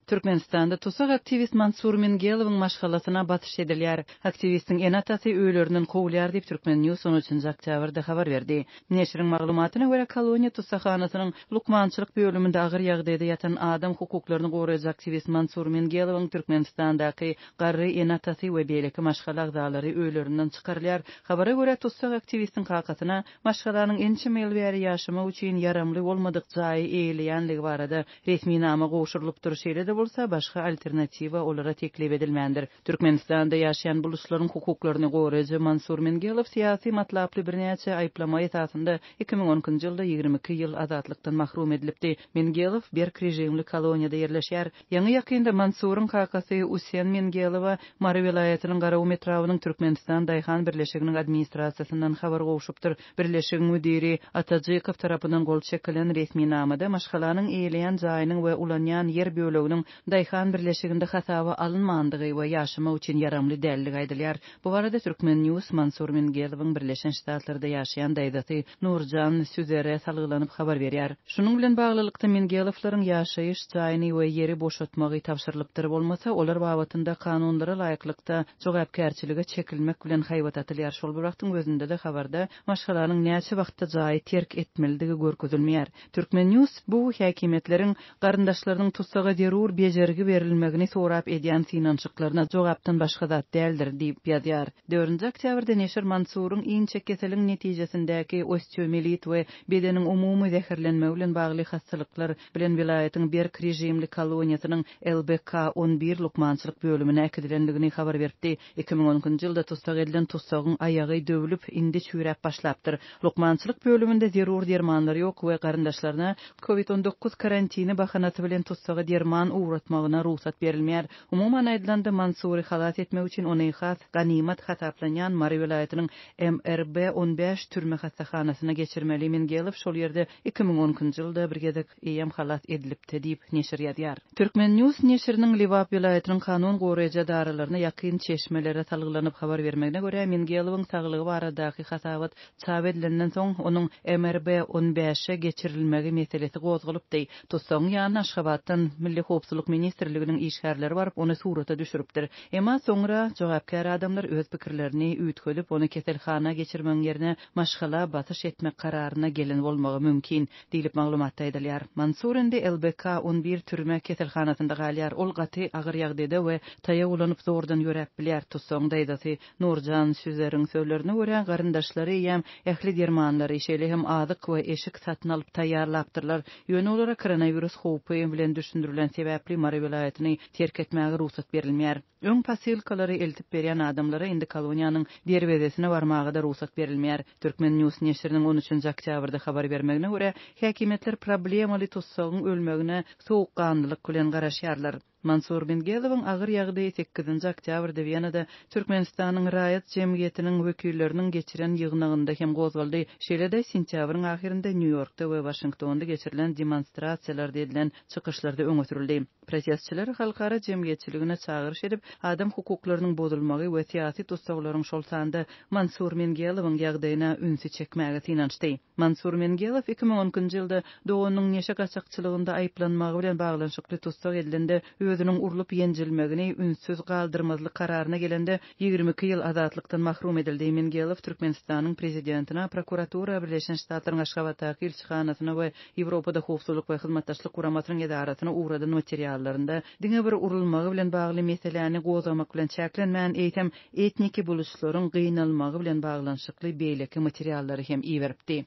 Türkmenistanda tusak aktivist Mansur Mingelowyň maşgalasyna batyş edilýär. Aktivistiň en atasy öýlerinden kowulýar diýip Türkmen News 13 oktýabrda habar berdi. Neşriň maglumatyna görä koloniýa tusakhanasynyň lukmançylyk bölüminde agyr ýagdaýda ýatan adam hukuklaryny goraýjy aktivist Mansur Mingelowyň Türkmenistandaky garry en atasy we beýleki maşgala agdalary öýlerinden çykarylýar. Habara görä tusak aktivistiň kakatyna maşgalanyň ençe mel bäri ýaşama üçin yaramly bolmadyk jaý eýilýänligi barada resmi nama goşurylyp durýar. Bolsa başga alternativa olara teklip edilmendir. Türkmenistanda ýaşaýan buluşlaryň hukuklaryny goraýjy Mansur Mingelow syýasy matlaply birnäçe aýplama esasında 2010 ýylda 22 ýyl azatlykdan mahrum edilipdi. Mingelow berk rejimli koloniýada ýerleşýär. Ýa-ni ýakynda Mansuryň kakasy Usen Mingelowa Mary vilayatynyň Garaw metrawynyň Türkmenistan daýhan birleşiginiň administrasiýasyndan habar gowşupdyr. Birleşigiň müdiri Atajykow tarapyndan gol çekilen resmi namada maşgalanyň eýleýän jaýynyň we ulanýan ýer bölegi daýhan birleşiginde hasaba alınmandygy we ýaşama üçin yaramly däliligi aýdylýar. Bu barada Türkmen News Mansur Mingelowyň Birleşen Ştatlarda ýaşaýan daýdaty Nurjan Süzere salgylanyp habar berýär. Şunuň bilen baglylykda Mingelowlaryň ýaşaýyş jaýyny we ýeri boşatmagy tapşyrylypdyr bolmasa, olar babatynda kanunlara laýyklykda jogapkärçilige çekilmek bilen haýbat atylýar. Şol bir wagtyň özünde de habarda maşgalanyň näçe wagtda jaý terk etmeligi görkezilmeýär. Türkmen News bu häkimetleriň garyndaşlarynyň tutsagy derur bejergi berilmegini sorap edýän finançyklaryna jogapdan başga zat däldir diýip ýazýar. 4 oktýabrda neşir Mansuryň inçe keseliň netijesindäki osteomilit we bedeniň umumy zäherlenmegi bilen bagly hastalyklar bilen vilayatyň berk rejimli koloniýasynyň LBK-11 lukmançylyk bölümine äkidilendigini habar berdi. 2010 ýylda tutsak edilen tutsagyň aýagy döwülüp indi çüýräp başlapdyr. Lukmançylyk bölüminde zerur dermanlar ýok we garyndaşlaryna COVID-19 karantini bahanasy bilen tutsagy derman uğratmagyna ruhsat berilmeýär. Umuman aýdylanda Mansury halat etmek üçin ony has ganimat hasaplanýan Mary vilayatynyň MRB-15 türme hasahanasyna geçirmeli. Mingelow şol ýerde 2010 ýylda bir gezek eýem halat edilipdi diýip neşir ýazýar. Türkmen News neşiriniň Liwap vilayatynyň kanun goraýjy daralaryna ýakyn çeşmelere salgylanyp habar bermegine görä Mingelowyň saglygy baradaky hasabat çap edilenden soň onuň MRB-15-e geçirilmegi meselesi gozgulypdy. Tutsagyň ýa-ni Aşgabatdan Milli Howpsuzlyk Ministrliginiň işgärleri barıp onu surata düşürüpdir. Emma soňra jogapkär adamlar öz pikirlerini üýtgelip onu keselhana geçirmeň ýerine maşgala batyş etmek kararyna gelen bolmagy mümkin diýilip maglumatda aýdylýar. Mansur indi LBK-11 türme keselhanasynda galýar. Ol gaty agyr ýagdaýda we taýa ulanyp zordan ýörep bilýär. Tutsaň daýdasy Nurjan Süzeriň sözlerine görä garyndaşlary ýa ähli dermanlary işeli hem azyk we eşik satyn alyp taýýarlapdyrlar. Ýöne olara koronavirus howpy bilen düşündirilen sebäpli Mary vilayatyny terk etmäge ruhsat berilmeýär. Öň pasilkalary eltip berýän adamlara indi koloniýanyň derwezesine barmagy da ruhsat berilmeýär. Türkmen News neşriniň 13 oktýabrda habar bermegine görä häkimetler problemaly tutsagyň ölmegine sowukkanlylyk bilen garaşýarlar. Mansur Mingelowyň agyr ýagdaýy 8 oktýabrda Wienada Türkmenistanyň raýat jemgyýetiniň wekilleriniň geçiren ýygnagynda hem gozgaldy. Şeýle-de sentýabryň ahirinde New Yorkda we Washingtonda geçirilen demonstrasiýalar edilen çykyşlarda öňe sürildi. Protestçiler halkara jemgyýetçiligine çagyryş edip adam hukuklarynyň bozulmagy we syýasy tutsaklaryň şol sanda Mansur Mingelowyň ýagdaýyna ünsi çekmäge tinançdy. Mansur Mingelow 2010 ýylda doganyň neşe gaçakçylygynda aýplanmagy bilen baglanşykly tutsak edilende özüniň urulup ýenjilmegini ünsüz galdyrmazlyk kararyna gelende 22 ýyl azatlykdan mahrum edildi. Mingelow Türkmenistanyň prezidentina, prokuratura, Birleşen Ştatlaryň Aşgabatdaky elçihanasyna we Ýewropada howpsuzlyk we hyzmatdaşlyk guramasynyň edarasyna uğradan materiallarynda diňe bir urulmagy bilen bagly meseleni gozamak bilen çäklenmän eýtem etniki buluşlaryň gynalmagy bilen baglanşykly beýleki materiallary hem iýeripdi.